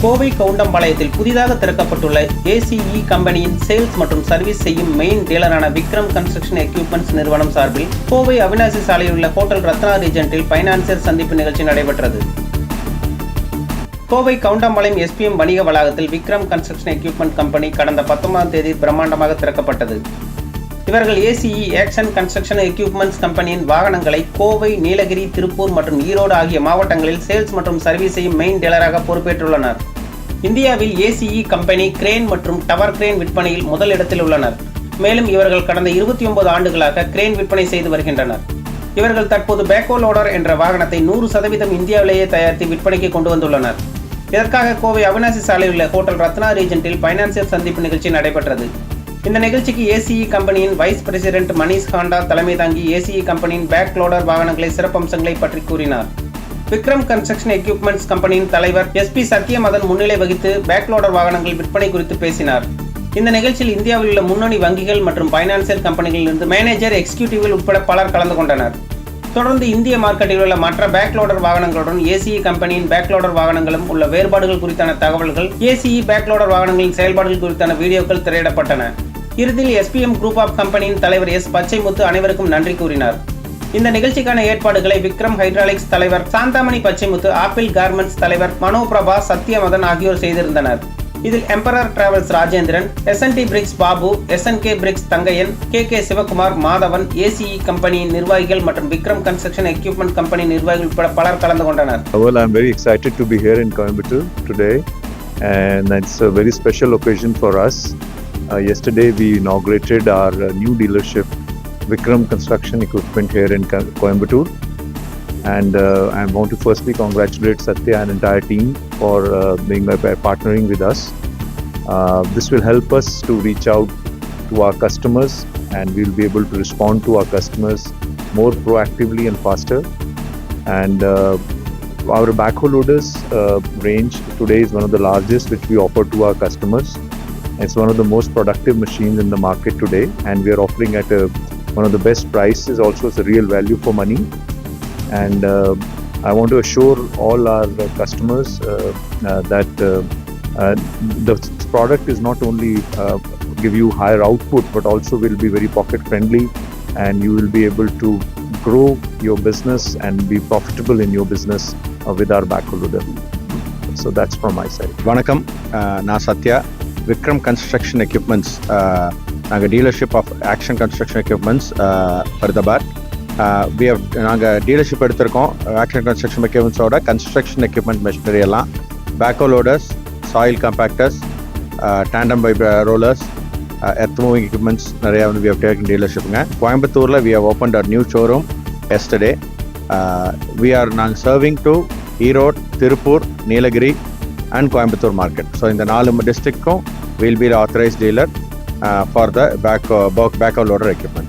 கோவை கவுண்டம்பாளையத்தில் புதிதாக திறக்கப்பட்டுள்ள ஏசிஇ கம்பெனியின் சேல்ஸ் மற்றும் சர்வீஸ் செய்யும் மெயின் டீலரான விக்ரம் கன்ஸ்ட்ரக்ஷன் எக்யூப்மெண்ட்ஸ் நிறுவனம் சார்பில் கோவை அவினாசி சாலையில் உள்ள ஹோட்டல் ரத்னா ரீஜென்ட்டில் பைனான்சியர் சந்திப்பு நிகழ்ச்சி நடைபெற்றது. கோவை கவுண்டம்பாளையம் எஸ்பிஎம் வணிக வளாகத்தில் விக்ரம் கன்ஸ்ட்ரக்ஷன் எக்யூப்மெண்ட் கம்பெனி கடந்த 19ஆம் தேதி பிரம்மாண்டமாக திறக்கப்பட்டது. இவர்கள் ஏசிஇ ஆக்ஷன் கன்ஸ்ட்ரக்ஷன் எக்யூப்மெண்ட்ஸ் கம்பெனியின் வாகனங்களை கோவை, நீலகிரி, திருப்பூர் மற்றும் ஈரோடு ஆகிய மாவட்டங்களில் சேல்ஸ் மற்றும் சர்வீஸ் செய்யும் மெயின் டீலராக பொறுப்பேற்றுள்ளனர். இந்தியாவில் ஏசிஇ கம்பெனி கிரேன் மற்றும் டவர் கிரேன் விற்பனையில் முதலிடத்தில் உள்ளனர். மேலும் இவர்கள் கடந்த 29 ஆண்டுகளாக கிரேன் விற்பனை செய்து வருகின்றனர். இவர்கள் தற்போது பேக்கோ லோடர் என்ற வாகனத்தை 100% இந்தியாவிலேயே தயாரித்து விற்பனைக்கு கொண்டு வந்துள்ளனர். இதற்காக கோவை அவினாசி சாலையில் உள்ள ஹோட்டல் ரத்னா ரீஜென்ட்டில் பைனான்சியர் சந்திப்பு நிகழ்ச்சி நடைபெற்றது. இந்த நிகழ்ச்சிக்கு ஏசிஇ கம்பெனியின் வைஸ் பிரசிடென்ட் மணிஷ் ஹாண்டா தலைமை தாங்கி ஏசிஇ கம்பெனியின் பேக் லோடர் வாகனங்களை சிறப்பம்சங்களை பற்றி கூறினார். விக்ரம் கன்ஸ்ட்ரக்ஷன் எக்யூப்மெண்ட்ஸ் கம்பெனியின் தலைவர் எஸ்பி சத்யமதன் முன்னிலை வகித்து பேக் லோடர் வாகனங்கள் விற்பனை குறித்து பேசினார். இந்த நிகழ்ச்சியில் இந்தியாவில் உள்ள முன்னணி வங்கிகள் மற்றும் பைனான்சியல் கம்பெனிகளிலிருந்து மேனேஜர், எக்ஸிகியூட்டிவ்கள் உட்பட பலர் கலந்து கொண்டனர். தொடர்ந்து இந்திய மார்க்கெட்டில் உள்ள மற்ற பேக் லோடர் வாகனங்களுடன் ஏசிஇ கம்பெனியின் பேக் லோடர் வாகனங்களும் உள்ள வேறுபாடுகள் குறித்தான தகவல்கள், ஏசிஇ பேக் லோடர் வாகனங்களின் செயல்பாடுகள் குறித்தான வீடியோக்கள் திரையிடப்பட்டன. இறுதியில் எஸ்பிஎம் குரூப் ஆஃப் கம்பெனியின் தலைவர் எஸ் பச்சைமுத்து அனைவருக்கும் நன்றி கூறினார். இந்த நிகழ்ச்சிக்கான ஏற்பாடுகளை விக்ரம் ஹைட்ராலிக்ஸ் தலைவர் சாந்தாமணி பச்சைமுத்து, ஆப்பிள் கார்மெண்ட்ஸ் தலைவர் மனோபிரபா சத்யமதன் ஆகியோர் செய்திருந்தனர். இதில் emperor travels Rajendran, SNT BRICS Babu, SNK BRICS Thangaiyan, K Sivakumar, Madhavan, ACE கம்பெனியின் நிர்வாகிகள் மற்றும் விக்ரம் கன்ஸ்ட்ரக்ஷன் எக்யூப்மெண்ட் கம்பெனி நிர்வாகிகள் உட்பட பலர் கலந்து கொண்டனர். Well, I'm very excited to be here in Coimbatore today, and it's a very special occasion for us. Yesterday we inaugurated our new dealership, Vikram Construction Equipment, here in Coimbatore, and I want to firstly congratulate Satya and entire team for partnering with us. This will help us to reach out to our customers, and we'll be able to respond to our customers more proactively and faster. And our backhoe loaders range today is one of the largest which we offer to our customers. It's one of the most productive machines in the market today, and we are offering at one of the best prices. Also, it's a real value for money. And I want to assure all our customers that the product is not only give you higher output, but also will be very pocket friendly, and you will be able to grow your business and be profitable in your business with our backhoe loader. So that's from my side. Vanakkam, na Satya. Vikram construction equipments, நாங்கள் dealership of Action construction equipments Faridabad. நாங்கள் dealership எடுத்திருக்கோம் Action construction எக்யூப்மெண்ட்ஸோட construction equipment machinery எல்லாம், backhoe loaders, soil compactors, tandem pipe rollers, earth moving equipments நிறையா வந்து we have taken டீலர்ஷிப்புங்க. கோயம்புத்தூரில் we have opened our new showroom yesterday. நாங்கள் serving to Erode, Tiruppur, Nilgiri and Coimbatore market. So in the 4 district we'll be the authorized dealer for the backhoe loader equipment.